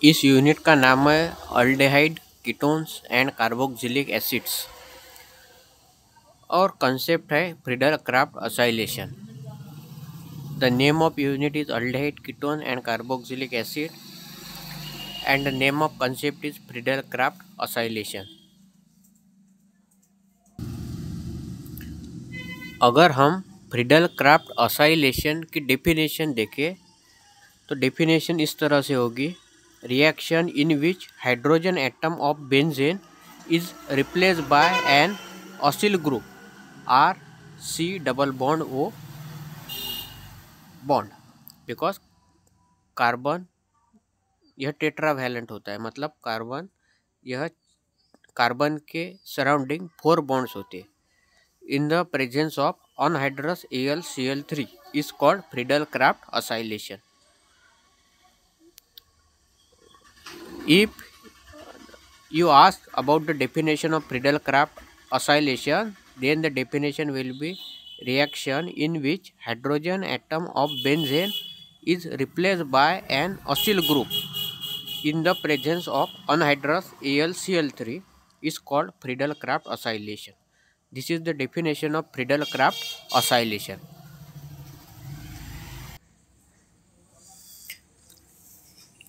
इस यूनिट का नाम है aldehyde ketones and carboxylic acids और कंसेप्ट है Friedel Crafts acylation. The name of unit is aldehyde ketone and carboxylic acid and the name of concept is Friedel Crafts acylation. अगर हम Friedel Crafts acylation की definition देखें तो definition इस तरह से होगी: reaction in which hydrogen atom of benzene is replaced by an acyl group R C double bond O bond. Because carbon यह टेट्रावैलेंट होता है, मतलब कार्बन के सराउंडिंग 4 बॉन्ड्स होते हैं। इन the presence of anhydrous AlCl3 is called Friedel-Crafts acylation. If you ask about the definition of Friedel-Crafts acylation, then the definition will be reaction in which hydrogen atom of benzene is replaced by an acyl group in the presence of anhydrous AlCl3 is called Friedel-Crafts acylation. This is the definition of Friedel-Crafts acylation.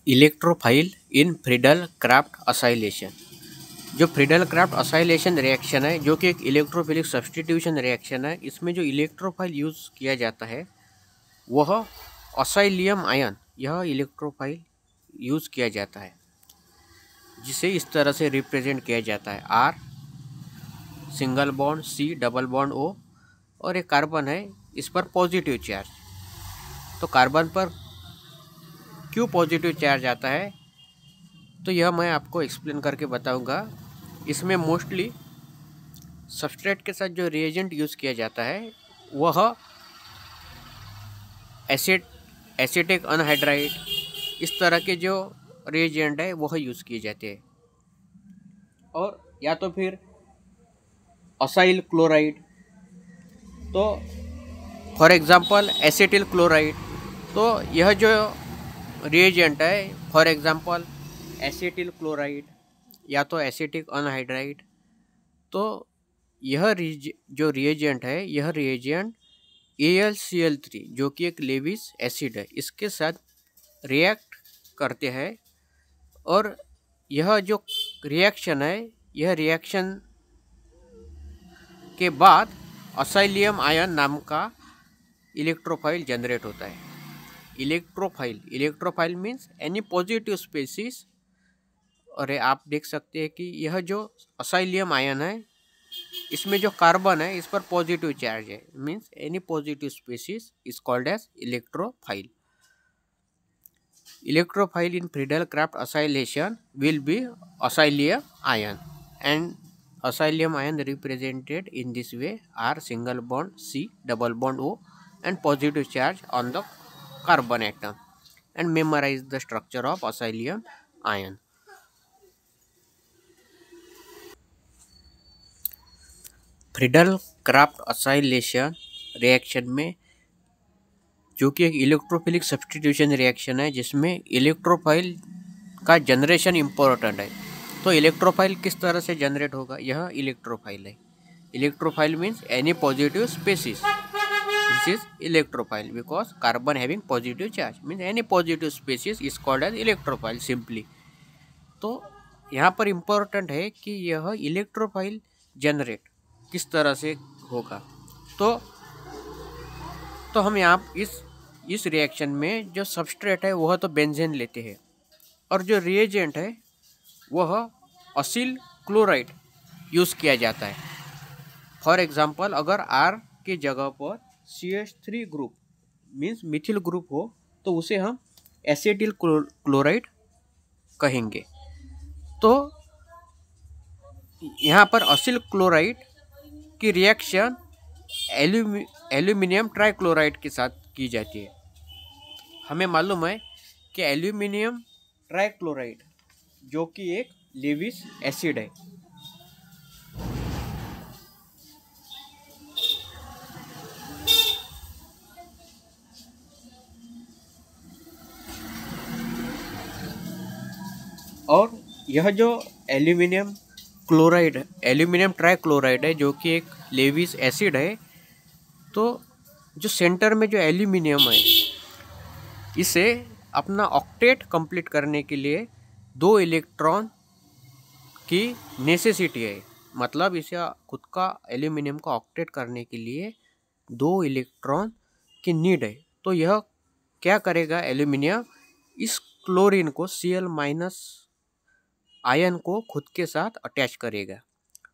Electrophile in Friedel Crafts acylation. जो Friedel Crafts acylation reaction है, जो कि एक electrophilic substitution reaction है, इसमें जो electrophile use किया जाता है वह असाइलियम आयन, यह इलेक्ट्रोफाइल यूज़ किया जाता है, जिसे इस तरह से रिप्रेजेंट किया जाता है: R single bond, C double bond O और एक कार्बन है, इस पर पॉजिटिव चार्ज। तो कार्बन पर क्यों पॉजिटिव चार्ज आता है, तो यह मैं आपको एक्सप्लेन करके बताऊंगा। इसमें मोस्टली सबस्ट्रेट के साथ जो रिएजेंट यूज़ किया जाता है वह एसिटिक अनहाइड्राइड, इस तरह के जो रिएजेंट है वह यूज़ किए जाते हैं, और या तो फिर असाइल क्लोराइड, तो फॉर एग्जांपल एसिटिल क्लोराइड। तो यह जो रिएजेंट है, फॉर एग्जांपल एसिटिल क्लोराइड या तो एसिटिक अनहाइड्राइड, तो यह जो रिएजेंट है, यह रिएजेंट AlCl3 जो कि एक लेविस एसिड है, इसके साथ रिएक्ट करते हैं, और यह जो रिएक्शन है, यह रिएक्शन के बाद असाइलियम आयन नाम का इलेक्ट्रोफाइल जनरेट होता है। Electrophile means any positive species, और आप देख सकते हैं कि यह जो असाइलियम आयन है, इसमें जो कार्बन है इस पर पॉजिटिव चार्ज है, means any positive species is called as electrophile. Electrophile in Friedel Crafts acylation will be acylium ion, and acylium ion represented in this way are single bond C double bond O and positive charge on the carbon atom, and memorize the structure of acylium ion. Friedel Crafts acylation reaction में, जो कि एक electrophilic substitution reaction है, जिसमें electrophile का generation important है। तो electrophile किस तरह से जनरेट होगा, यह इलेक्ट्रोफाइल है। Electrophile means any positive species, this is electrophile because carbon having positive charge means any positive species is called as electrophile simply. तो यहाँ पर इम्पोर्टेंट है कि यह इलेक्ट्रोफाइल जनरेट किस तरह से होगा। तो हम यहाँ इस रिएक्शन में जो सबस्ट्रेट है वह तो बेंजीन लेते हैं, और जो रिएजेंट है वह असिल क्लोराइड यूज़ किया जाता है। फॉर एग्जांपल, अगर R की जगह पर CH3 group means methyl group हो तो उसे हम एसिटिल क्लोराइड कहेंगे। तो यहाँ पर असिल क्लोराइड की रिएक्शन एल्यूमिनियम ट्राइक्लोराइड के साथ की जाती है। हमें मालूम है कि एल्यूमिनियम ट्राइक्लोराइड जो कि एक लेविस एसिड है, और यह जो एल्यूमिनियम क्लोराइड, एल्यूमिनियम ट्राइक्लोराइड है, जो कि एक लेविस एसिड है, तो जो सेंटर में जो एल्यूमिनियम है, इसे अपना ऑक्टेट कंप्लीट करने के लिए 2 इलेक्ट्रॉन की नेसेसिटी है। मतलब इसे खुद का एल्यूमिनियम का ऑक्टेट करने के लिए 2 इलेक्ट्रॉन की नीड है। तो यह क्या करेगा, एल्यूमिनियम इस क्लोरीन को Cl- आयन को खुद के साथ अटैच करेगा,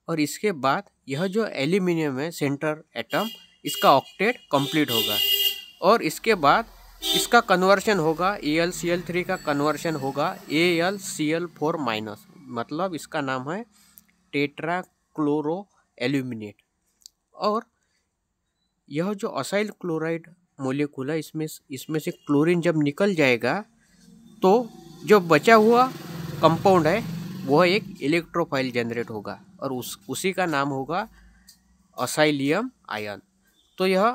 और इसके बाद यह जो एल्यूमिनियम है सेंटर एटम, इसका ऑक्टेट कंप्लीट होगा। और इसके बाद इसका कन्वर्शन होगा, AlCl3 का कन्वर्शन होगा AlCl4-, मतलब इसका नाम है टेट्रा क्लोरो एल्यूमिनेट। और यह जो असाइल क्लोराइड मोलिक्यूल है, इसमें से क्लोरीन जब निकल जाएगा तो जो बचा हुआ कंपाउंड है वह एक इलेक्ट्रोफाइल जनरेट होगा, और उसी का नाम होगा असाइलियम आयन। तो यह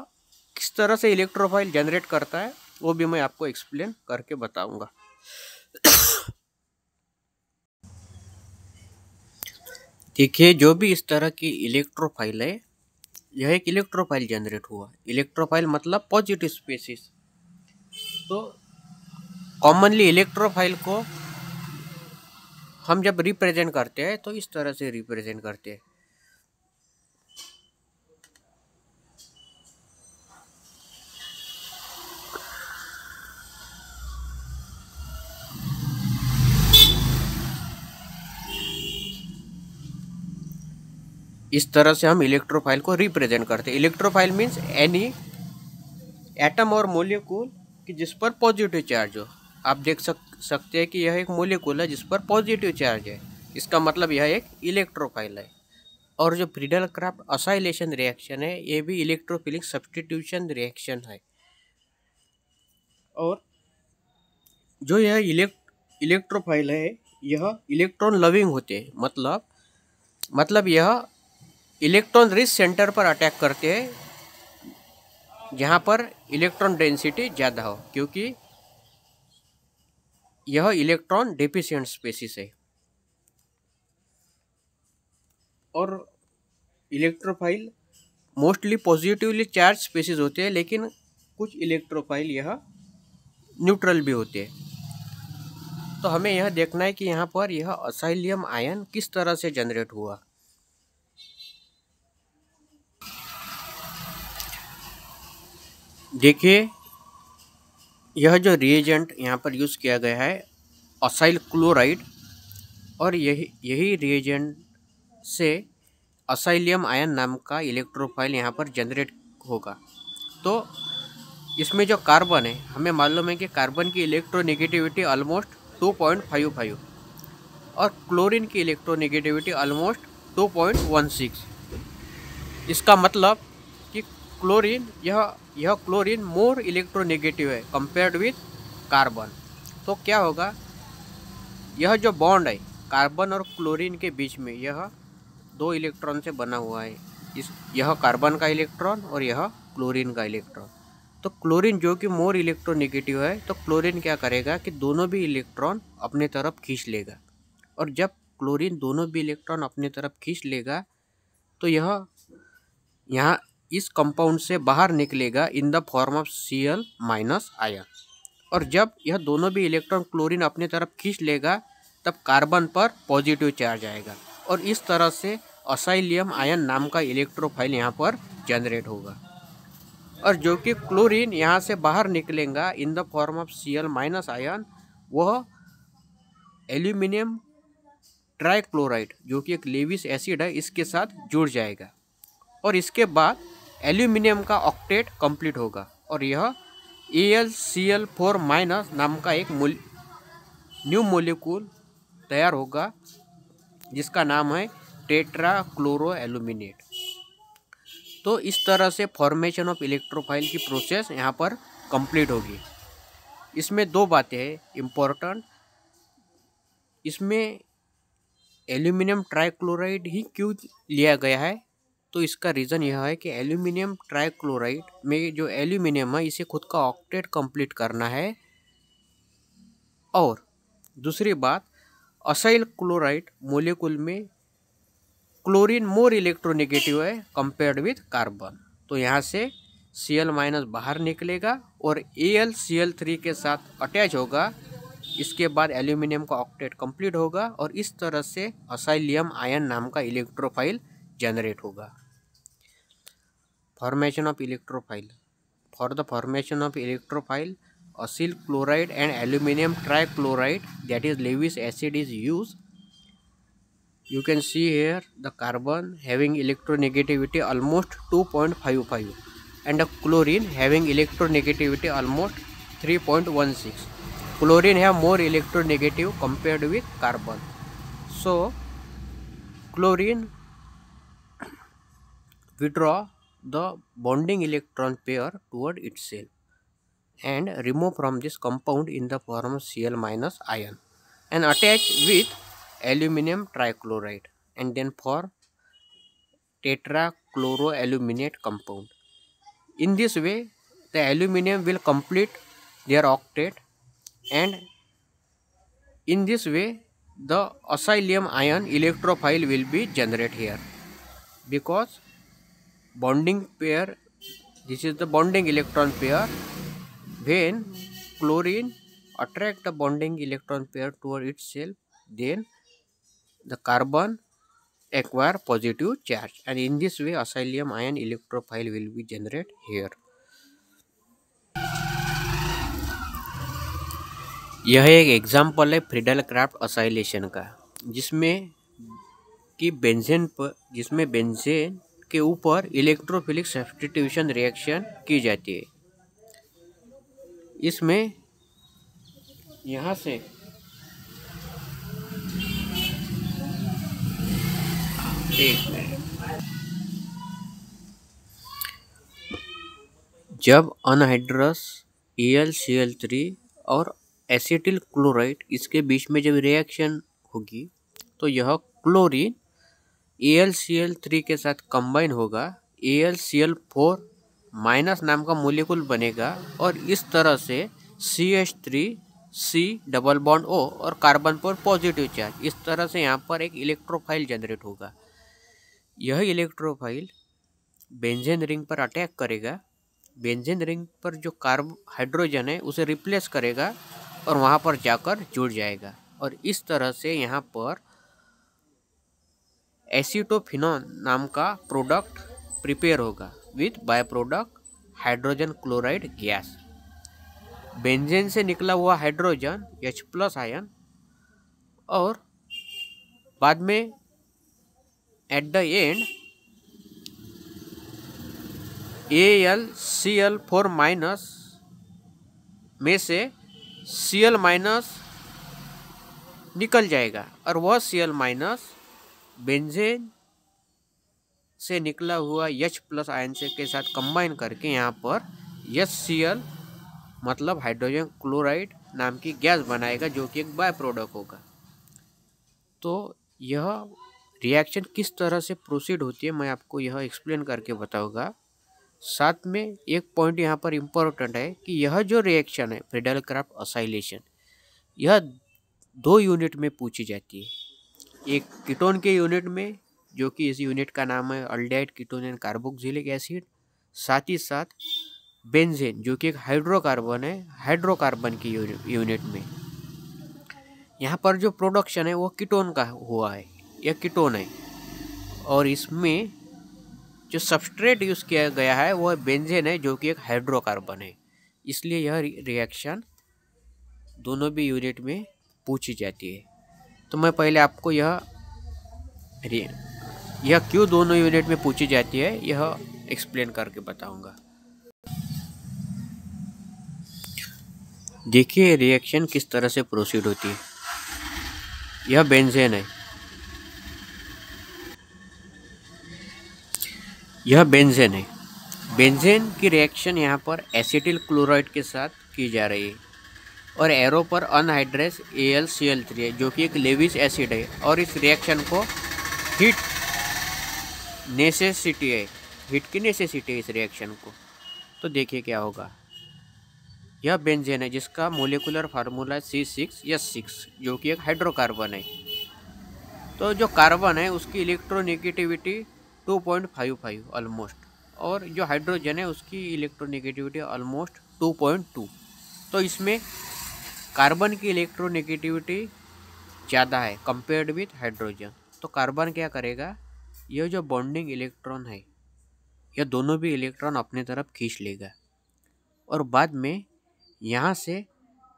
किस तरह से इलेक्ट्रोफाइल जनरेट करता है वो भी मैं आपको एक्सप्लेन करके बताऊंगा। देखिए, जो भी इस तरह की इलेक्ट्रोफाइल है, यह एक इलेक्ट्रोफाइल जनरेट हुआ। इलेक्ट्रोफाइल मतलब पॉजिटिव स्पेसिस। तो कॉमनली इलेक्ट्रोफाइल को हम जब रिप्रेजेंट करते हैं तो इस तरह से रिप्रेजेंट करते हैं। इस तरह से हम इलेक्ट्रोफाइल को रिप्रेजेंट करते हैं। इलेक्ट्रोफाइल मीन्स एनी एटम और मोलिक्यूल कि जिस पर पॉजिटिव चार्ज हो। आप देख सकते हैं कि यह एक मोलिक्यूल है जिस पर पॉजिटिव चार्ज है, इसका मतलब यह एक इलेक्ट्रोफाइल है। और जो फ्रीडल क्राफ्ट असाइलेशन रिएक्शन है, ये भी इलेक्ट्रोफिलिक सब्स्टिट्यूशन रिएक्शन है। और जो यह इलेक्ट्रोफाइल है, यह इलेक्ट्रॉन लविंग होते हैं। मतलब यह इलेक्ट्रॉन रिच सेंटर पर अटैक करते हैं जहाँ पर इलेक्ट्रॉन डेंसिटी ज़्यादा हो, क्योंकि यह इलेक्ट्रॉन डेफिशिएंट स्पेसिस है। और electrophile mostly positively charge species होते हैं, लेकिन कुछ इलेक्ट्रोफाइल यह न्यूट्रल भी होते हैं। तो हमें यह देखना है कि यहाँ पर यह असाइलियम आयन किस तरह से जनरेट हुआ। देखिए, यह जो रिएजेंट यहाँ पर यूज़ किया गया है असाइल क्लोराइड, और यही रिएजेंट से असाइलियम आयन नाम का इलेक्ट्रोफाइल यहाँ पर जनरेट होगा। तो इसमें जो कार्बन है, हमें मालूम है कि कार्बन की इलेक्ट्रोनेगेटिविटी ऑलमोस्ट 2.55 और क्लोरीन की इलेक्ट्रोनेगेटिविटी ऑलमोस्ट 2.16। इसका मतलब कि क्लोरीन यह क्लोरीन मोर इलेक्ट्रोनेगेटिव है कंपेयर्ड विथ कार्बन। तो क्या होगा, यह जो बॉन्ड है कार्बन और क्लोरीन के बीच में, यह 2 इलेक्ट्रॉन से बना हुआ है। यह कार्बन का इलेक्ट्रॉन और यह क्लोरीन का इलेक्ट्रॉन। तो क्लोरीन जो कि मोर इलेक्ट्रोनेगेटिव है, तो क्लोरीन क्या करेगा कि दोनों भी इलेक्ट्रॉन अपने तरफ खींच लेगा। और जब क्लोरीन दोनों भी इलेक्ट्रॉन अपने तरफ खींच लेगा तो यह यहाँ इस कंपाउंड से बाहर निकलेगा in the form of Cl- ion. और जब यह दोनों भी इलेक्ट्रॉन क्लोरीन अपने तरफ खींच लेगा तब कार्बन पर पॉजिटिव चार्ज आएगा, और इस तरह से असाइलियम आयन नाम का इलेक्ट्रोफाइल यहाँ पर जनरेट होगा। और जो कि क्लोरीन यहाँ से बाहर निकलेगा in the form of Cl- ion, वह एल्यूमिनियम ट्राइक्लोराइड जो कि एक लेविस एसिड है, इसके साथ जुड़ जाएगा। और इसके बाद एल्यूमिनियम का ऑक्टेट कंप्लीट होगा, और यह AlCl4- नाम का एक न्यू मोलिक्यूल तैयार होगा जिसका नाम है टेट्रा क्लोरो एल्यूमिनेट। तो इस तरह से फॉर्मेशन ऑफ इलेक्ट्रोफाइल की प्रोसेस यहाँ पर कंप्लीट होगी। इसमें 2 बातें हैं इम्पोर्टेंट। इसमें एल्यूमिनियम ट्राइक्लोराइड ही क्यों लिया गया है, तो इसका रीज़न यह है कि एल्यूमिनियम ट्राइक्लोराइड में जो एल्यूमिनियम है, इसे खुद का ऑक्टेट कंप्लीट करना है। और दूसरी बात, असाइल क्लोराइड मोलिक्यूल में क्लोरीन मोर इलेक्ट्रोनेगेटिव है कंपेयर्ड विथ कार्बन। तो यहाँ से Cl- बाहर निकलेगा और AlCl3 के साथ अटैच होगा। इसके बाद एल्यूमिनियम का ऑक्टेट कंप्लीट होगा और इस तरह से असाइलियम आयन नाम का इलेक्ट्रोफाइल जनरेट होगा। Formation of electrophile. For the formation of electrophile, acyl chloride and aluminum trichloride, that is Lewis acid, is used. You can see here the carbon having electronegativity almost 2.55 and the chlorine having electronegativity almost 3.16. Chlorine have more electronegative compared with carbon. So chlorine withdraw the bonding electron pair toward itself and remove from this compound in the form of Cl- ion and attach with aluminum trichloride and then form tetrachloroaluminate compound. In this way, the aluminum will complete their octet, and in this way the acylium ion electrophile will be generated here, because bonding pair, this is the bonding electron pair. When chlorine attract the bonding electron pair toward itself, then the carbon acquire positive charge, and in this way acylium ion electrophile will be generated here. यह एक example है Friedel Crafts acylation का, जिसमें benzene के ऊपर electrophilic substitution reaction की जाती है। इसमें यहाँ से जब अनहाइड्रस AlCl3 और एसिटिल क्लोराइड इसके बीच में जब रिएक्शन होगी तो यह क्लोरीन AlCl3 के साथ कंबाइन होगा, AlCl4 माइनस नाम का मोलिक्यूल बनेगा और इस तरह से CH3C डबल बॉन्ड O और कार्बन पर पॉजिटिव चार्ज, इस तरह से यहाँ पर एक इलेक्ट्रोफाइल जनरेट होगा। यह इलेक्ट्रोफाइल बेंजीन रिंग पर अटैक करेगा, बेंजीन रिंग पर जो हाइड्रोजन है उसे रिप्लेस करेगा और वहाँ पर जाकर जुड़ जाएगा, और इस तरह से यहाँ पर एसीटोफिनॉन नाम का प्रोडक्ट प्रिपेयर होगा with by product hydrogen chloride gas. Benzene से निकला हुआ हाइड्रोजन H+ आयन और बाद में at the end AlCl4 minus में से Cl- निकल जाएगा और वह Cl- बेंजीन से निकला हुआ H+ आयन से के साथ कंबाइन करके यहाँ पर HCl मतलब हाइड्रोजन क्लोराइड नाम की गैस बनाएगा, जो कि एक बाय प्रोडक्ट होगा। तो यह रिएक्शन किस तरह से प्रोसीड होती है मैं आपको यह एक्सप्लेन करके बताऊंगा। साथ में एक पॉइंट यहाँ पर इम्पोर्टेंट है कि यह जो रिएक्शन है फ्रीडल क्राफ्ट असाइलेशन, यह 2 यूनिट में पूछी जाती है। एक कीटोन के यूनिट में, जो कि इस यूनिट का नाम है aldehyde ketone and carboxylic acid, साथ ही साथ बेंजीन जो कि एक हाइड्रोकार्बन है, हाइड्रोकार्बन की यूनिट में। यहाँ पर जो प्रोडक्शन है वो कीटोन का हुआ है, यह कीटोन है, और इसमें जो सबस्ट्रेट यूज़ किया गया है वो बेंजीन है जो कि एक हाइड्रोकार्बन है। इसलिए यह रिएक्शन दोनों भी यूनिट में पूछी जाती है। तो मैं पहले आपको यह क्यों दोनों यूनिट में पूछी जाती है यह एक्सप्लेन करके बताऊंगा। देखिए रिएक्शन किस तरह से प्रोसीड होती है। यह बेंजीन है, यह बेंजीन है। बेंजीन की रिएक्शन यहाँ पर एसिटिल क्लोराइड के साथ की जा रही है और एरो पर अनहाइड्रस AlCl3 है जो कि एक लेविस एसिड है, और इस रिएक्शन को हीट नेसेसिटी है, हीट की नेसेसिटी है इस रिएक्शन को। तो देखिए क्या होगा। यह बेंजीन है जिसका मोलिकुलर फार्मूला है C6H6 जो कि एक हाइड्रोकार्बन है। तो जो कार्बन है उसकी इलेक्ट्रोनेगेटिविटी 2.55 ऑलमोस्ट, और जो हाइड्रोजन है उसकी इलेक्ट्रोनेगेटिविटी ऑलमोस्ट 2.2। तो इसमें कार्बन की इलेक्ट्रोनेगेटिविटी ज़्यादा है कंपेयर्ड विथ हाइड्रोजन। तो कार्बन क्या करेगा, यह जो बॉन्डिंग इलेक्ट्रॉन है यह दोनों भी इलेक्ट्रॉन अपने तरफ खींच लेगा, और बाद में यहाँ से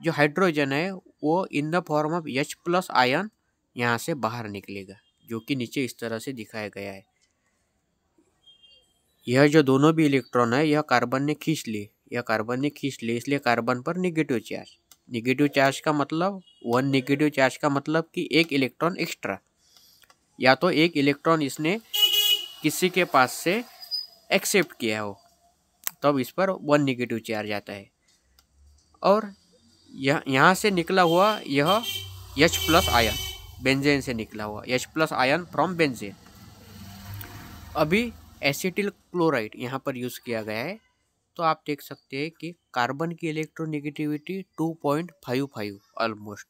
जो हाइड्रोजन है वो in the form of H+ ion यहाँ से बाहर निकलेगा, जो कि नीचे इस तरह से दिखाया गया है। यह जो दोनों भी इलेक्ट्रॉन है यह कार्बन ने खींच लिए, इसलिए कार्बन पर नेगेटिव चार्ज का मतलब 1 नेगेटिव चार्ज का मतलब कि एक इलेक्ट्रॉन एक्स्ट्रा, या तो एक इलेक्ट्रॉन इसने किसी के पास से एक्सेप्ट किया हो तब इस पर 1 नेगेटिव चार्ज आता है। और यहाँ से निकला हुआ यह H+ आयन, बेंजीन से निकला हुआ H+ आयन फ्रॉम बेंजीन। अभी एसिटिल क्लोराइड यहाँ पर यूज़ किया गया है, तो आप देख सकते हैं कि कार्बन की इलेक्ट्रोनेगेटिविटी 2.55 ऑलमोस्ट,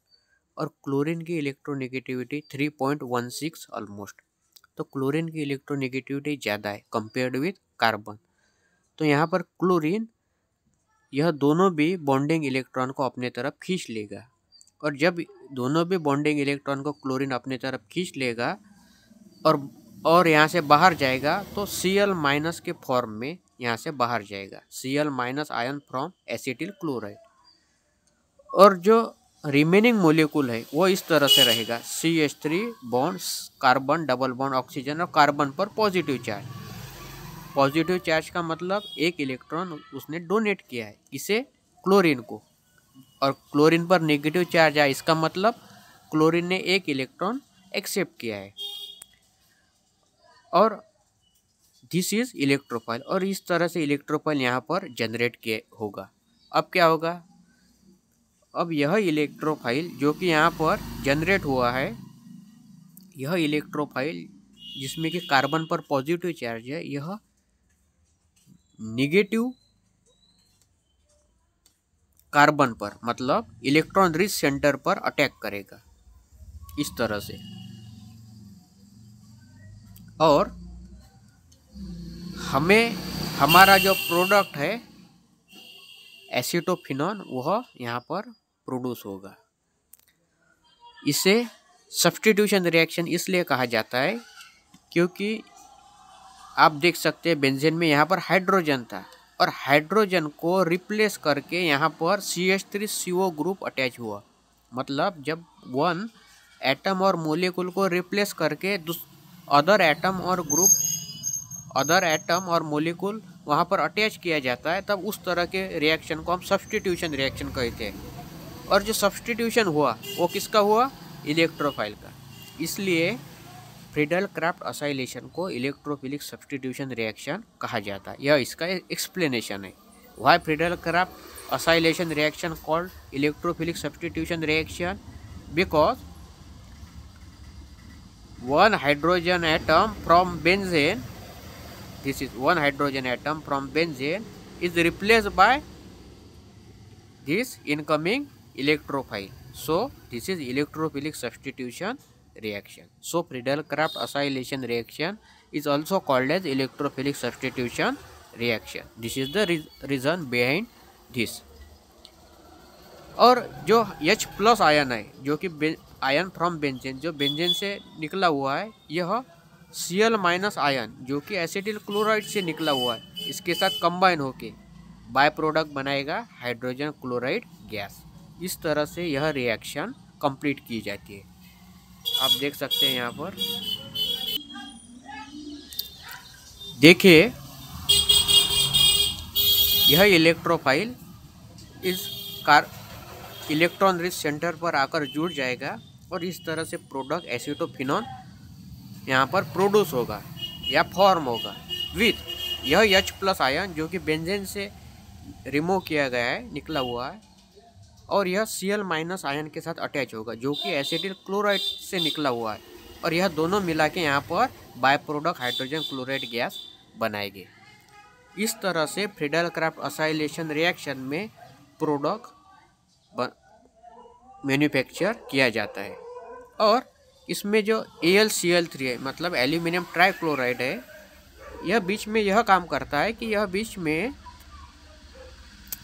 और क्लोरीन की इलेक्ट्रोनेगेटिविटी 3.16 ऑलमोस्ट। तो क्लोरीन की इलेक्ट्रोनेगेटिविटी ज़्यादा है कंपेयर्ड विथ कार्बन। तो यहाँ पर क्लोरीन यह दोनों भी बॉन्डिंग इलेक्ट्रॉन को अपने तरफ खींच लेगा, और जब दोनों भी बॉन्डिंग इलेक्ट्रॉन को क्लोरीन अपने तरफ खींच लेगा और यहाँ से बाहर जाएगा तो Cl- के फॉर्म में यहाँ से बाहर जाएगा, Cl- ion from acetyl chloride. और जो रिमेनिंग मोलिकुल है वो इस तरह से रहेगा, CH3 bond carbon double bond oxygen, और कार्बन पर पॉजिटिव चार्ज का मतलब एक इलेक्ट्रॉन उसने डोनेट किया है, किसे, क्लोरीन को, और क्लोरीन पर नेगेटिव चार्ज है, इसका मतलब क्लोरीन ने एक इलेक्ट्रॉन एक्सेप्ट किया है। और दिस इज इलेक्ट्रोफाइल, और इस तरह से इलेक्ट्रोफाइल यहाँ पर जनरेट किया होगा। अब क्या होगा, अब यह इलेक्ट्रोफाइल जो कि यहाँ पर जनरेट हुआ है, यह इलेक्ट्रोफाइल जिसमें कि कार्बन पर पॉजिटिव चार्ज है, यह निगेटिव कार्बन पर मतलब इलेक्ट्रॉन रिच सेंटर पर अटैक करेगा इस तरह से। और हमें हमारा जो प्रोडक्ट है एसीटोफिनॉन वह यहाँ पर प्रोड्यूस होगा। इसे सब्स्टिट्यूशन रिएक्शन इसलिए कहा जाता है क्योंकि आप देख सकते हैं बेंजीन में यहाँ पर हाइड्रोजन था, और हाइड्रोजन को रिप्लेस करके यहाँ पर CH3CO ग्रुप अटैच हुआ। मतलब जब वन एटम और मोलिकुल को रिप्लेस करके अदर एटम और मोलिकुल वहाँ पर अटैच किया जाता है, तब उस तरह के रिएक्शन को हम सब्स्टिट्यूशन रिएक्शन कहते हैं। और जो सब्स्टिट्यूशन हुआ वो किसका हुआ, इलेक्ट्रोफाइल का। इसलिए फ्रीडल क्राफ्ट असाइलेशन को इलेक्ट्रोफिलिक सब्स्टिट्यूशन रिएक्शन कहा जाता है। यह इसका एक्सप्लेनेशन है। Why Friedel Crafts acylation reaction called electrophilic substitution reaction, because one hydrogen atom from benzene, this is one hydrogen atom from benzene is replaced by this incoming electrophile. So this is electrophilic substitution reaction. So Friedel-Crafts acylation reaction is also called as electrophilic substitution reaction. This is the reason behind this. और जो H+ ion है जो कि ion from benzene, जो benzene से निकला हुआ है, यह Cl- आयन जो कि एसिटिल क्लोराइड से निकला हुआ है, इसके साथ कंबाइन होके बाय प्रोडक्ट बनाएगा हाइड्रोजन क्लोराइड गैस। इस तरह से यह रिएक्शन कंप्लीट की जाती है। आप देख सकते हैं यहाँ पर, देखिए यह इलेक्ट्रोफाइल इस इलेक्ट्रॉन रिच सेंटर पर आकर जुड़ जाएगा, और इस तरह से प्रोडक्ट एसीटोफिनॉन यहाँ पर प्रोड्यूस होगा या फॉर्म होगा विथ यह H+ आयन जो कि बेंजीन से रिमूव किया गया है, निकला हुआ है, और यह Cl- आयन के साथ अटैच होगा जो कि एसिटिल क्लोराइड से निकला हुआ है, और यह दोनों मिला के यहाँ पर bye product hydrogen chloride gas बनाएंगे। इस तरह से फ्रीडल-क्राफ्ट असाइलेशन रिएक्शन में प्रोडक्ट मैन्युफैक्चर किया जाता है। और इसमें जो AlCl3 है, मतलब एल्यूमिनियम ट्राइक्लोराइड है, यह बीच में यह काम करता है कि यह बीच में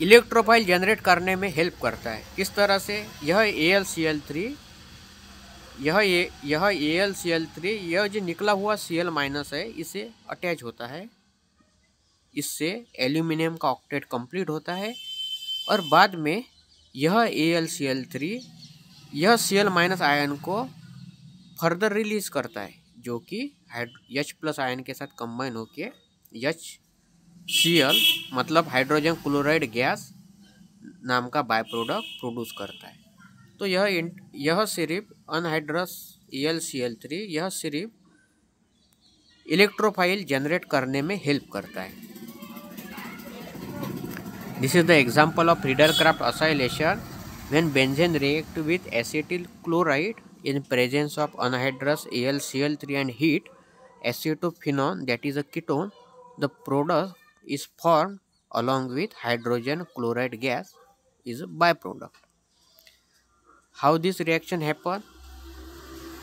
इलेक्ट्रोफाइल जनरेट करने में हेल्प करता है। किस तरह से? यह AlCl3 यह जो निकला हुआ Cl- है, इसे अटैच होता है, इससे एल्यूमिनियम का ऑक्टेट कंप्लीट होता है। और बाद में यह AlCl3 यह Cl- आयन को फर्दर रिलीज करता है, जो कि H+ आयन के साथ कंबाइन होके HCl मतलब हाइड्रोजन क्लोराइड गैस नाम का बाय प्रोडक्ट प्रोड्यूस करता है। तो यह सिर्फ अनहाइड्रस AlCl3 यह सिर्फ इलेक्ट्रोफाइल जनरेट करने में हेल्प करता है। This is the example of Friedel-Crafts association when benzene react with acetyl chloride in presence of anhydrous AlCl3 and heat acetophenone, that is a ketone, the product is formed along with hydrogen chloride gas is a byproduct. How this reaction happen?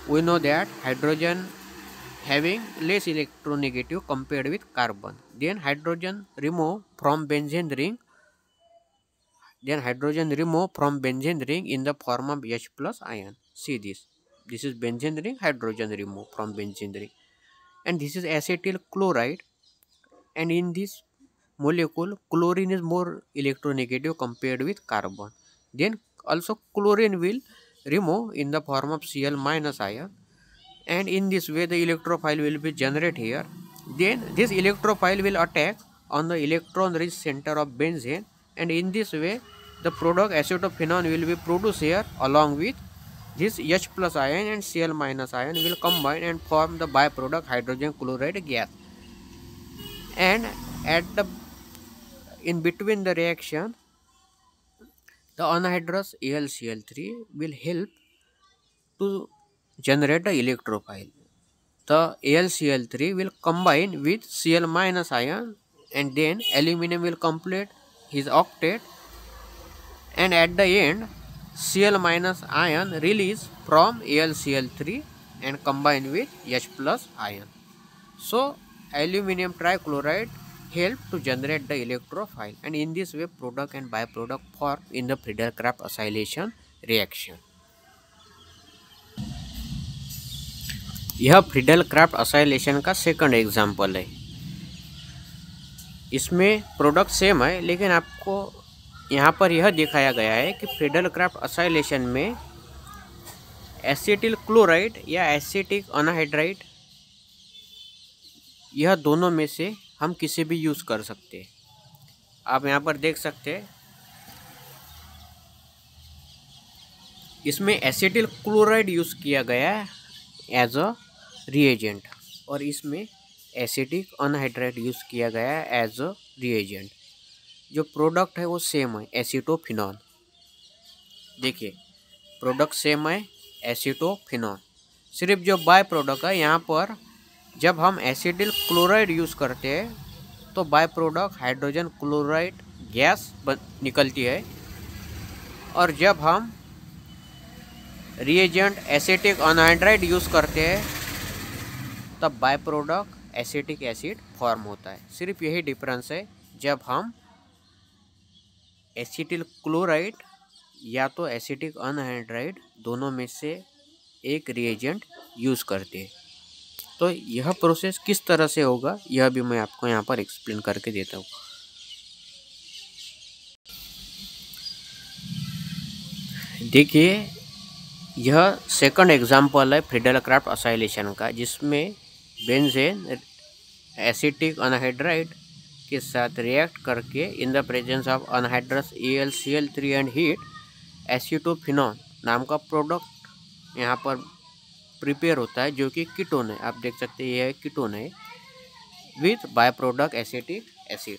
We know that hydrogen having less electronegative compared with carbon. Then hydrogen removed from benzene ring in the form of H+ ion. See this. This is benzene ring, hydrogen removed from benzene ring. And this is acetyl chloride. And in this molecule, chlorine is more electronegative compared with carbon. Then also chlorine will remove in the form of Cl- ion. And in this way the electrophile will be generated here. Then this electrophile will attack on the electron rich center of benzene, and in this way the product acetophenone will be produced here along with this H+ ion and Cl- ion will combine and form the byproduct hydrogen chloride gas. And at the in between the reaction, the anhydrous AlCl3 will help to generate the electrophile. The AlCl3 will combine with Cl- ion, and then aluminum will complete his octet, and at the end Cl- ion release from AlCl3 and combine with H+ ion. So aluminum trichloride help to generate the electrophile, and in this way product and byproduct form in the Friedel-Crafts acylation reaction. यह Friedel-Crafts association का second example है। इसमें product same है, लेकिन आपको यहाँ पर यह दिखाया गया है कि फ्रीडल-क्राफ्ट असोसिएशन में एसिटिल क्लोराइड या एसिटिक अनहाइड्राइड, यह दोनों में से हम किसी भी यूज़ कर सकते हैं। आप यहाँ पर देख सकते हैं, इसमें एसिटिल क्लोराइड यूज़ किया गया है एज अ रिएजेंट, और इसमें एसिटिक अनहाइड्राइड यूज़ किया गया है एज अ रिएजेंट। जो प्रोडक्ट है वो सेम है, एसीटोफिनॉन। देखिए प्रोडक्ट सेम है, एसीटोफिनॉन। सिर्फ जो बाय प्रोडक्ट है, यहाँ पर जब हम एसिटिल क्लोराइड यूज़ करते हैं तो bye product hydrogen chloride gas निकलती है, और जब हम रिएजेंट एसिटिक अनहाइड्राइड यूज़ करते हैं तब by product acetic acid form होता है। सिर्फ यही डिफरेंस है, जब हम एसिटिल क्लोराइड या तो एसिटिक अनहाइड्राइड दोनों में से एक रिएजेंट यूज़ करते हैं। तो यह प्रोसेस किस तरह से होगा यह भी मैं आपको यहाँ पर एक्सप्लेन करके देता हूँ। देखिए यह सेकंड एग्जाम्पल है फ्रीडल-क्राफ्ट असोसिएशन का, जिसमें बेंजेन एसिटिक अनहाइड्राइड के साथ रिएक्ट करके in the presence of anhydrous AlCl3 and heat acetophenone नाम का प्रोडक्ट यहाँ पर प्रिपेयर होता है, जो कि कीटोन है। आप देख सकते हैं यह कीटोन है with by product acetic acid.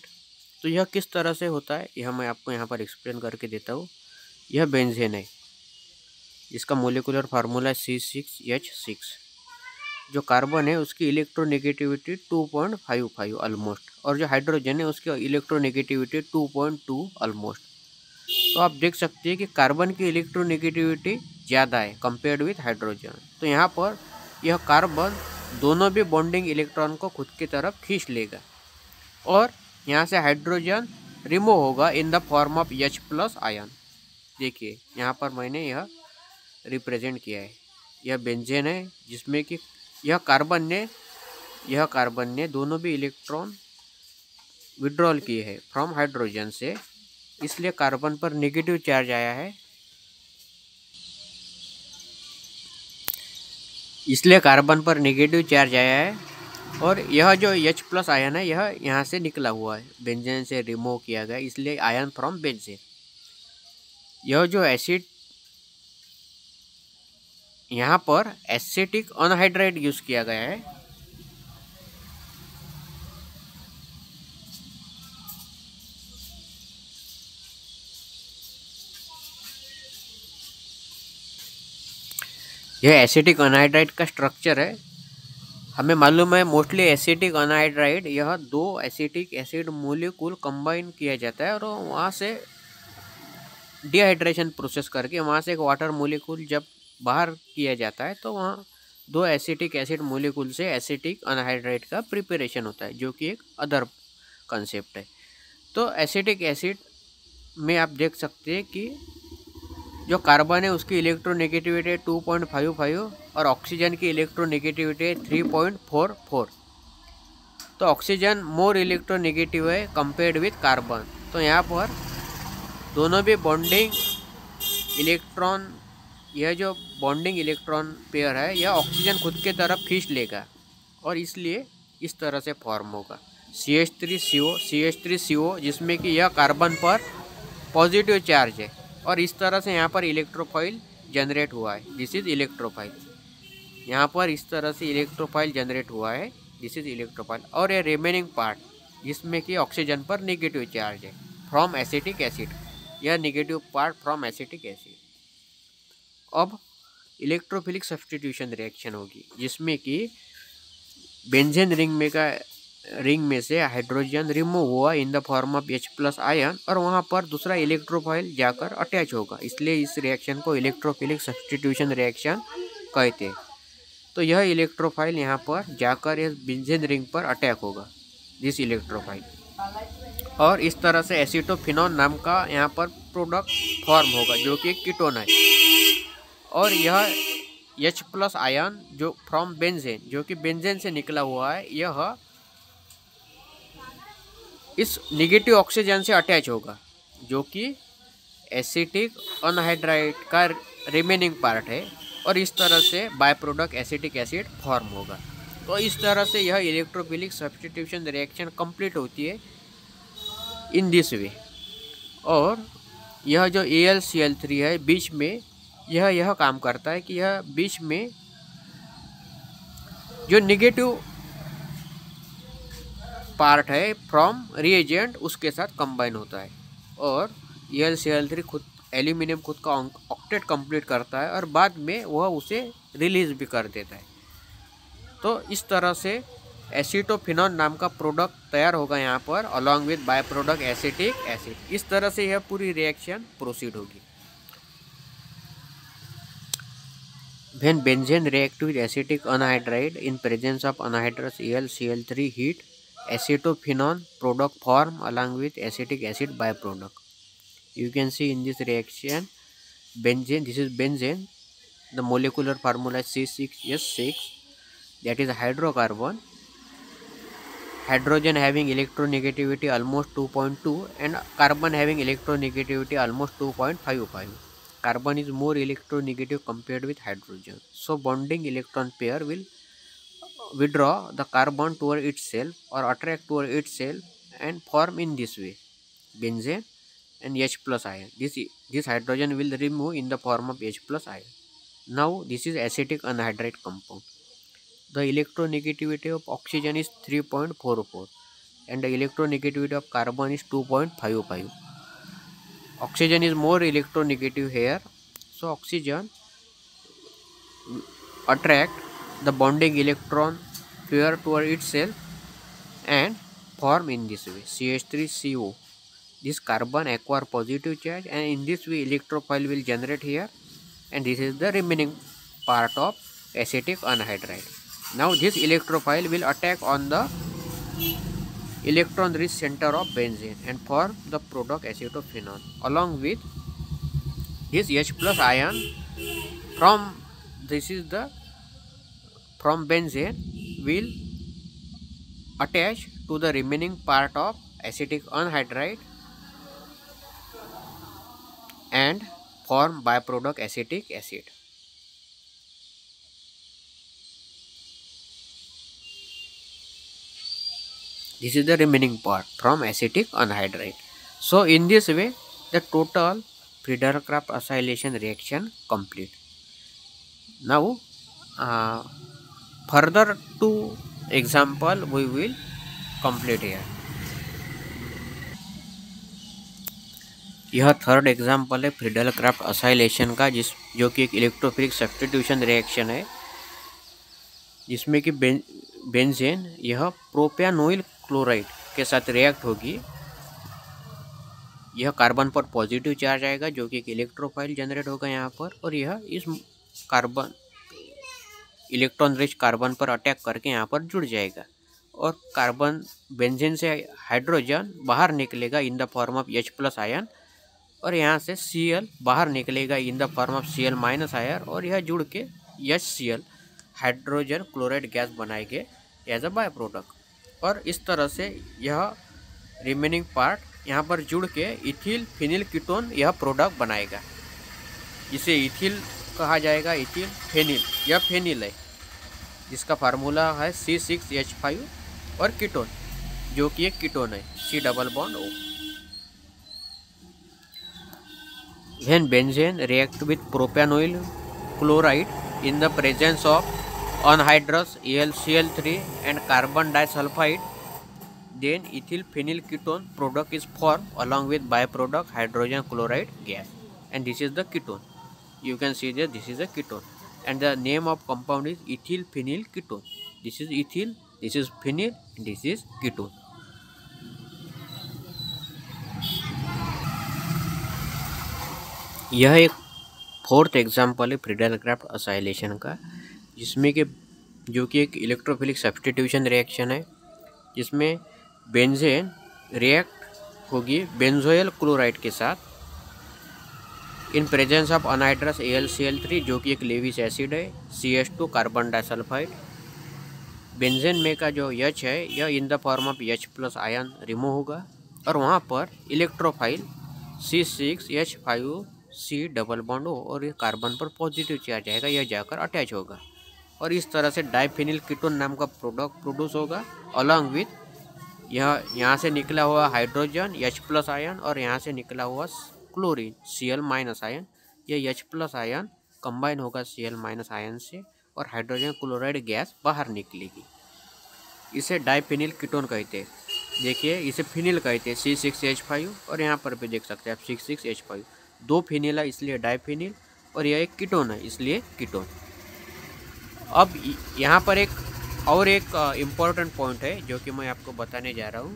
तो यह किस तरह से होता है यह मैं आपको यहाँ पर एक्सप्लेन करके देता हूँ। यह बेंजेन है, इसका मोलिकुलर फार्मूला C6H6। जो कार्बन है उसकी इलेक्ट्रोनेगेटिविटी 2.55 ऑलमोस्ट, और जो हाइड्रोजन है उसकी इलेक्ट्रोनेगेटिविटी 2.2 ऑलमोस्ट। तो आप देख सकते हैं कि कार्बन की इलेक्ट्रोनेगेटिविटी ज़्यादा है कंपेयर्ड विथ हाइड्रोजन। तो यहाँ पर यह कार्बन दोनों भी बॉन्डिंग इलेक्ट्रॉन को खुद की तरफ खींच लेगा और यहाँ से हाइड्रोजन रिमूव होगा in the form of H+ ion. देखिए यहाँ पर मैंने यह रिप्रेजेंट किया है, यह बेंजीन है जिसमें कि यह कार्बन ने दोनों भी इलेक्ट्रॉन विड्रॉल किए हैं फ्रॉम हाइड्रोजन से, इसलिए कार्बन पर नेगेटिव चार्ज आया है। और यह जो H+ आयन है यह यहाँ से निकला हुआ है, बेंजीन से रिमूव किया गया, इसलिए आयन फ्रॉम बेंजीन। यह जो एसिड यहाँ पर एसिटिक अनहाइड्राइड यूज किया गया है। यह एसिटिक अनहाइड्राइड का स्ट्रक्चर है। हमें मालूम है मोस्टली एसिटिक अनहाइड्राइड यह 2 एसिटिक एसिड मोलिक्यूल कंबाइन किया जाता है और वहाँ से डिहाइड्रेशन प्रोसेस करके वहाँ से एक वाटर मोलिक्यूल जब बाहर किया जाता है तो वहाँ 2 एसिटिक एसिड मोलिक्यूल से एसिटिक अनहाइड्राइड का प्रिपरेशन होता है, जो कि एक अदर कंसेप्ट है। तो एसिटिक एसिड में आप देख सकते हैं कि जो कार्बन है उसकी इलेक्ट्रोनेगेटिविटी 2.55 और ऑक्सीजन की इलेक्ट्रोनेगेटिविटी 3.44। तो ऑक्सीजन मोर इलेक्ट्रोनेगेटिव है कंपेयर्ड विथ कार्बन। तो यहाँ पर दोनों भी बॉन्डिंग इलेक्ट्रॉन, यह जो बॉन्डिंग इलेक्ट्रॉन पेयर है यह ऑक्सीजन खुद के तरफ खींच लेगा और इसलिए इस तरह से फॉर्म होगा CH3CO, जिसमें कि यह कार्बन पर पॉजिटिव चार्ज है और इस तरह से यहाँ पर इलेक्ट्रोफाइल जनरेट हुआ है। This is electrophile. यहाँ पर इस तरह से इलेक्ट्रोफाइल जनरेट हुआ है, दिस इज इलेक्ट्रोफाइल। और ये रिमेनिंग पार्ट जिसमें कि ऑक्सीजन पर नेगेटिव चार्ज है फ्रॉम एसिटिक एसिड, यह negative part from acetic acid. अब इलेक्ट्रोफिलिक सब्स्टिट्यूशन रिएक्शन होगी जिसमें कि बेंजीन रिंग में से हाइड्रोजन रिमूव हुआ in the form of H+ ion और वहाँ पर दूसरा इलेक्ट्रोफाइल जाकर अटैच होगा, इसलिए इस रिएक्शन को इलेक्ट्रोफिलिक सब्स्टिट्यूशन रिएक्शन कहते हैं। तो यह इलेक्ट्रोफाइल यहाँ पर जाकर इस बेंजीन रिंग पर अटैक होगा, दिस इलेक्ट्रोफाइल, और इस तरह से एसीटोफिनॉन नाम का यहाँ पर प्रोडक्ट फॉर्म होगा जो कि एक कीटोन है। और यह H+ आयन जो फ्रॉम बेंजीन, जो कि बेंजीन से निकला हुआ है, यह इस निगेटिव ऑक्सीजन से अटैच होगा जो कि एसिटिक अनहाइड्राइड का रिमेनिंग पार्ट है और इस तरह से by product acetic acid form होगा। तो इस तरह से यह इलेक्ट्रोफिलिक सब्स्टिट्यूशन रिएक्शन कंप्लीट होती है इन दिस वे। और यह जो AlCl3 है बीच में यह काम करता है कि यह बीच में जो निगेटिव पार्ट है फ्रॉम रिएजेंट उसके साथ कंबाइन होता है और AlCl3 खुद एल्यूमिनियम खुद का ऑक्टेट कंप्लीट करता है और बाद में वह उसे रिलीज भी कर देता है। तो इस तरह से एसीटोफिनॉन नाम का प्रोडक्ट तैयार होगा यहाँ पर along with by product acetic acid. इस तरह से यह पूरी रिएक्शन प्रोसीड होगी। When benzene react with acetic anhydride in presence of anhydrous AlCl3 heat, acetophenone product form along with acetic acid byproduct. You can see in this reaction benzene, this is benzene, the molecular formula is C6H6, that is hydrocarbon, hydrogen having electronegativity almost 2.2 and carbon having electronegativity almost 2.55. Carbon is more electronegative compared with hydrogen, so bonding electron pair will withdraw the carbon toward itself or attract toward itself and form in this way benzene and H+ ion. This hydrogen will remove in the form of H+ ion. Now this is acetic anhydride compound. The electronegativity of oxygen is 3.44 and the electronegativity of carbon is 2.55. Oxygen is more electronegative here, so oxygen attract the bonding electron pair toward itself and form in this way CH3CO. this carbon acquire positive charge, and in this way electrophile will generate here, and this is the remaining part of acetic anhydride. Now this electrophile will attack on the electron rich center of benzene and form the product acetophenone. Along with this H plus ion from from benzene will attach to the remaining part of acetic anhydride and form byproduct acetic acid. This is the remaining part from acetic anhydride. So in this way the total Friedel-Crafts acylation reaction complete. Now further two example we will complete here. यह third example है Friedel-Crafts acylation का, जो कि एक electrophilic substitution reaction है, जिसमें कि benzene यह प्रोपियानोइल क्लोराइड के साथ रिएक्ट होगी। यह कार्बन पर पॉजिटिव चार्ज आएगा जो कि एक इलेक्ट्रोफाइल जनरेट होगा यहाँ पर, और यह इस कार्बन इलेक्ट्रॉन रिच कार्बन पर अटैक करके यहाँ पर जुड़ जाएगा, और कार्बन बेंजीन से हाइड्रोजन बाहर निकलेगा in the form of H plus ion, और यहाँ से Cl बाहर निकलेगा in the form of Cl minus ion, और यह जुड़ के HCl हाइड्रोजन क्लोराइड गैस बनाएंगे एज अ बाय प्रोडक्ट। और इस तरह से यह रिमेनिंग पार्ट यहाँ पर जुड़ के इथिल फिनिल कीटोन यह प्रोडक्ट बनाएगा, जिसे इथिल कहा जाएगा, इथिल फेनिल। यह फेनिल है जिसका फार्मूला है C6H5, और कीटोन जो कि एक कीटोन है C double bond O। When benzene react with propionyl chloride in the presence of anhydrous AlCl3 and carbon disulfide, then ethyl phenyl ketone product is formed along with byproduct hydrogen chloride gas, and this is the ketone. You can see that this is a ketone, and the name of compound is ethyl phenyl ketone. This is ethyl, this is phenyl, and this is ketone. यह एक fourth example है Friedel-Crafts acylation का, जिसमें कि जो कि एक electrophilic substitution reaction है, जिसमें बेंजेन रिएक्ट होगी बेंजोइल क्लोराइड के साथ in presence of anhydrous AlCl3 जो कि एक लेविस एसिड है, CH2 कार्बन डाइसल्फाइड। बेंजेन में का जो H है यह in the form of H plus ion remove होगा, और वहाँ पर इलेक्ट्रोफाइल C6H5C डबल बॉन्ड हो, और ये कार्बन पर पॉजिटिव चार्ज आएगा, यह जाकर अटैच होगा, और इस तरह से डाइफिनिल कीटोन नाम का प्रोडक्ट प्रोड्यूस होगा, अलॉन्ग विथ यह यहाँ से निकला हुआ हाइड्रोजन H प्लस आयन, और यहाँ से निकला हुआ क्लोरीन Cl माइनस आयन। यह H प्लस आयन कंबाइन होगा Cl माइनस आयन से, और हाइड्रोजन क्लोराइड गैस बाहर निकलेगी। इसे डाइफिनिल कीटोन कहते हैं। देखिए इसे फिनिल कहते हैं C6H5, और यहाँ पर भी देख सकते हैं आप 6,6H5, दो फिनिल है इसलिए डाइफिनिल, और यह एक कीटोन है इसलिए कीटोन। अब यहाँ पर एक इम्पोर्टेंट पॉइंट है जो कि मैं आपको बताने जा रहा हूँ।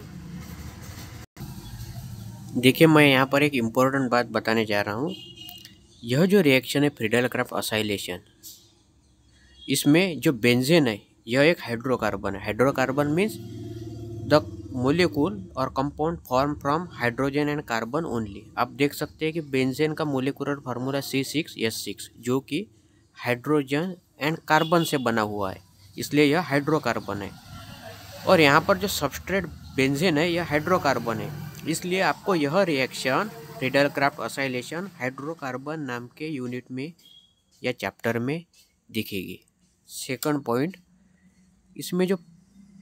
देखिए मैं यहाँ पर एक इम्पोर्टेंट बात बताने जा रहा हूँ। यह जो रिएक्शन है फ्रीडल-क्राफ्ट असाइलेशन, इसमें जो बेंजेन है यह एक हाइड्रोकार्बन है। हाइड्रोकार्बन मीन्स द मोलिक्यूल और compound form from hydrogen and carbon only. आप देख सकते हैं कि बेंजेन का मोलिकुलर फार्मूला C6H6 जो कि हाइड्रोजन एंड कार्बन से बना हुआ है, इसलिए यह हाइड्रोकार्बन है। और यहाँ पर जो सबस्ट्रेट बेंजेन है यह हाइड्रोकार्बन है, इसलिए आपको यह रिएक्शन फ्रीडल-क्राफ्ट असाइलेशन हाइड्रोकार्बन नाम के यूनिट में या चैप्टर में दिखेगी। सेकंड पॉइंट, इसमें जो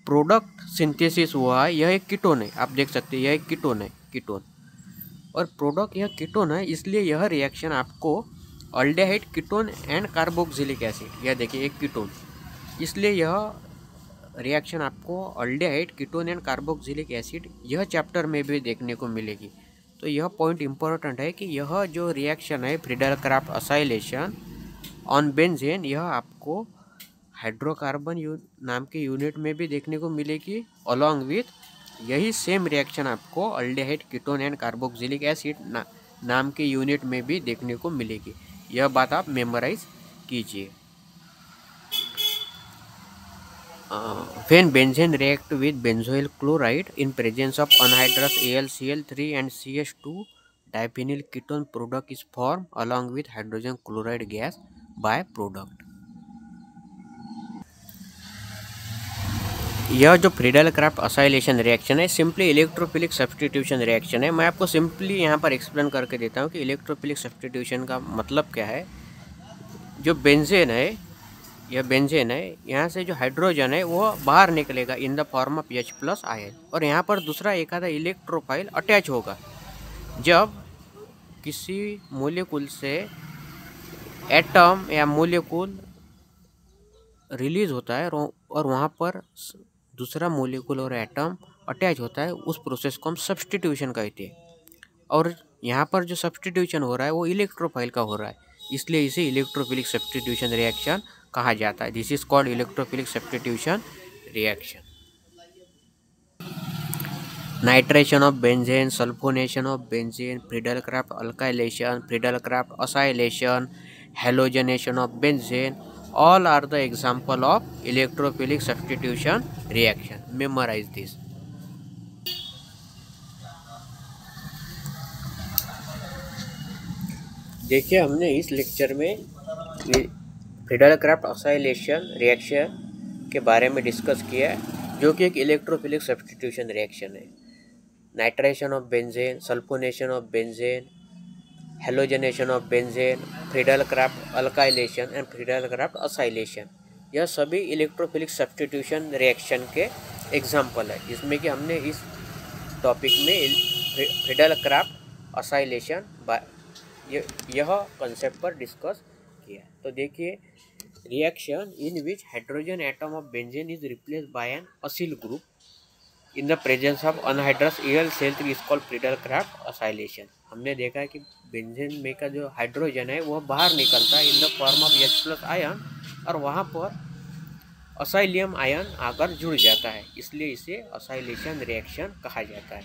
प्रोडक्ट सिंथेसिस हुआ है यह एक कीटोन है। आप देख सकते हैं यह एक कीटोन है, कीटोन, और प्रोडक्ट यह कीटोन है, इसलिए यह रिएक्शन आपको aldehyde ketone and carboxylic acid, यह देखिए एक कीटोन, इसलिए यह रिएक्शन आपको aldehyde ketone and carboxylic acid यह चैप्टर में भी देखने को मिलेगी। तो यह पॉइंट इम्पोर्टेंट है कि यह जो रिएक्शन है फ्रीडल-क्राफ्ट असाइलेशन ऑन बेंजेन, यह आपको हाइड्रोकार्बन नाम के यूनिट में भी देखने को मिलेगी, अलॉन्ग विथ यही सेम रिएक्शन आपको aldehyde, ketone and carboxylic acid नाम के यूनिट में भी देखने को मिलेगी। यह बात आप मेमोराइज कीजिए। When benzene react with benzoyl chloride in presence of anhydrous AlCl3 and CH2, diphenyl ketone product is formed along with hydrogen chloride gas byproduct। यह जो फ्रीडल क्राफ्ट असाइलेशन रिएक्शन है सिंपली इलेक्ट्रोफिलिक सब्स्टिट्यूशन रिएक्शन है। मैं आपको simply यहाँ पर explain करके देता हूँ कि इलेक्ट्रोफिलिक सब्स्टिट्यूशन का मतलब क्या है। जो बेंजेन है, यह बेंजेन है, यहाँ से जो हाइड्रोजन है वो बाहर निकलेगा in the form of H+ ion, और यहाँ पर दूसरा एक आधा इलेक्ट्रोफाइल अटैच होगा। जब किसी मोलिक्यूल से एटम या मोलिक्यूल रिलीज होता है और वहाँ पर दूसरा मोलिक्यूल और एटम अटैच होता है, उस प्रोसेस को हम सब्स्टिट्यूशन कहते हैं। और यहाँ पर जो सब्स्टिट्यूशन हो रहा है वो इलेक्ट्रोफाइल का हो रहा है, इसलिए इसे इलेक्ट्रोफिलिक सब्स्टिट्यूशन रिएक्शन कहा जाता है। This is called electrophilic substitution reaction. Nitration of benzene, sulphonation of benzene, Friedel Crafts alkylation, Friedel Crafts acylation, halogenation of benzene, all are the example of electrophilic substitution reaction। Memorize this। देखिए, हमने इस lecture में Friedel Crafts acylation reaction के बारे में discuss किया है, जो कि एक इलेक्ट्रोफिलिक सब्स्टिट्यूशन रिएक्शन है। Nitration of benzene, sulphonation of benzene, halogenation of benzene, Friedel Crafts alkylation and Friedel Crafts acylation, यह सभी इलेक्ट्रोफिलिक सब्स्टिट्यूशन रिएक्शन के एग्जाम्पल है, जिसमें कि हमने इस टॉपिक में फ्रीडल क्राफ्ट असाइलेशन यह कंसेप्ट पर डिस्कस किया। तो देखिए, reaction in which hydrogen atom of benzene is replaced by an acyl group in the presence of anhydrous AlCl3 is called Friedel Crafts acylation. हमने देखा है कि बेंजेन में का जो हाइड्रोजन है वह बाहर निकलता है in the form of H+ ion, और वहाँ पर असाइलियम आयन आकर जुड़ जाता है, इसलिए इसे असाइलेशन रिएक्शन कहा जाता है,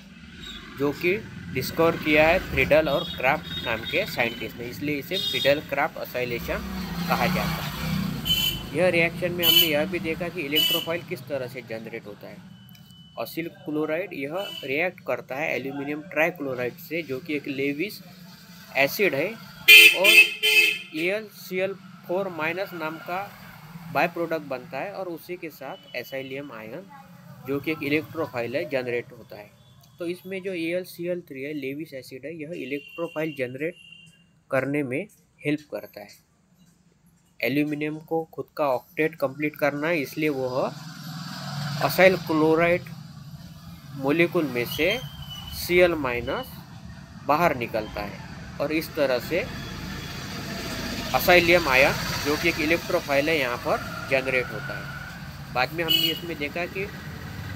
जो कि डिस्कवर किया है फ्रीडल और क्राफ्ट नाम के साइंटिस्ट ने, इसलिए इसे फ्रीडल क्राफ्ट असाइलेशन कहा जाता है। यह रिएक्शन में हमने यह भी देखा कि इलेक्ट्रोफाइल किस तरह से जनरेट होता है। असिल क्लोराइड यह रिएक्ट करता है एल्यूमिनियम ट्राइक्लोराइड से, जो कि एक लेविस एसिड है, और AlCl4- नाम का बाय प्रोडक्ट बनता है, और उसी के साथ एसाइलियम आयन, जो कि एक इलेक्ट्रोफाइल है, जनरेट होता है। तो इसमें जो AlCl3 है, लेविस एसिड है, यह इलेक्ट्रोफाइल जनरेट करने में हेल्प करता है। एल्यूमिनियम को खुद का ऑक्टेट कंप्लीट करना है, इसलिए वह असाइल क्लोराइड मोलिक्यूल में से Cl- बाहर निकलता है, और इस तरह से असाइलियम आयन, जो कि एक इलेक्ट्रोफाइल है, यहाँ पर जनरेट होता है। बाद में हमने इसमें देखा कि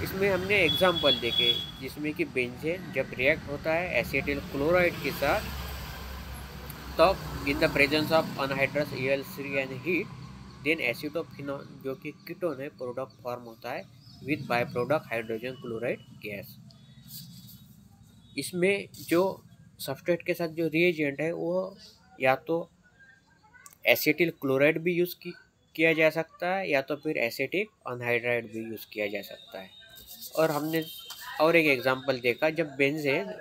इसमें हमने एग्जाम्पल देखे, जिसमें कि बेंजेन जब रिएक्ट होता है एसिटिल क्लोराइड के साथ, तब in the presence of anhydrous AlCl and heat, then acetophenol, जो कि कीटोन है, प्रोडक्ट फॉर्म होता है with by product hydrogen chloride gas. इसमें जो सब्सट्रेट के साथ जो रिएजेंट है वो या तो एसिटिल क्लोराइड भी यूज़ किया जा सकता है, या तो फिर एसिटिक अनहाइड्राइड भी यूज़ किया जा सकता है। और हमने और एक एग्जांपल देखा, जब बेंजेन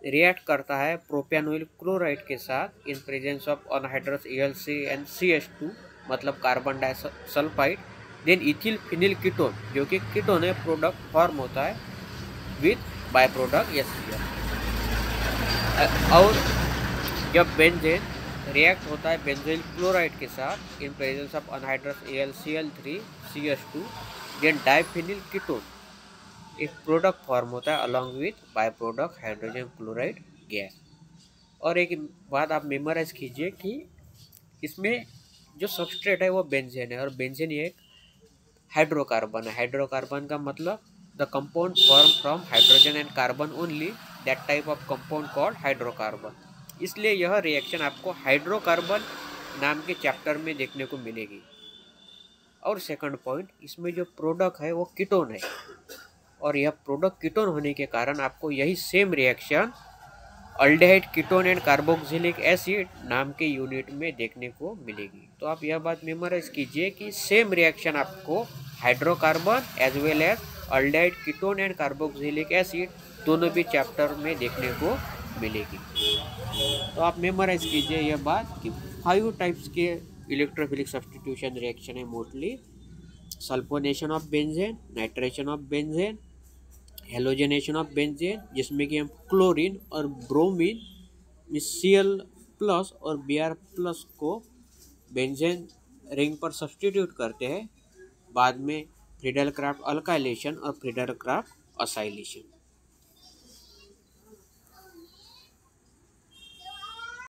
रिएक्ट करता है प्रोपेनोइल क्लोराइड के साथ in presence of anhydrous AlC and CH2, मतलब carbon disulphide, then ethyl phenyl ketone, जो कि कीटोन है, प्रोडक्ट फॉर्म होता है विद बाय प्रोडक्ट HCl। और जब बेंजेन रिएक्ट होता है बेंजोइल क्लोराइड के साथ in presence of anhydrous AlCl3 CH2, then diphenyl ketone, एक प्रोडक्ट फॉर्म होता है along with by product hydrogen chloride gas. और एक बात आप मेमोराइज कीजिए कि इसमें जो सबस्ट्रेट है वो बेंजेन है, और बेंजेन एक हाइड्रोकार्बन है। हाइड्रोकार्बन का मतलब the compound form from hydrogen and carbon only, that type of compound called hydrocarbon. इसलिए यह रिएक्शन आपको हाइड्रोकार्बन नाम के चैप्टर में देखने को मिलेगी। और सेकंड पॉइंट, इसमें जो प्रोडक्ट है वो कीटोन है, और यह प्रोडक्ट कीटोन होने के कारण आपको यही same reaction aldehyde ketone and carboxylic acid नाम के यूनिट में देखने को मिलेगी। तो आप यह बात मेमोराइज कीजिए कि सेम रिएक्शन आपको hydrocarbon as well as aldehyde ketone and carboxylic acid दोनों भी चैप्टर में देखने को मिलेगी। तो आप मेमोराइज कीजिए यह बात कि 5 टाइप्स के इलेक्ट्रोफिलिक सब्स्टिट्यूशन रिएक्शन है mostly. Sulphonation of benzene, nitration of benzene, halogenation of benzene जिसमें कि हम क्लोरीन और ब्रोमीन Cl प्लस और Br प्लस को बेंजेन रिंग पर सब्स्टिट्यूट करते हैं, बाद में फ्रीडल क्राफ्ट अल्काइलेशन और फ्रीडल क्राफ्ट असाइलेशन।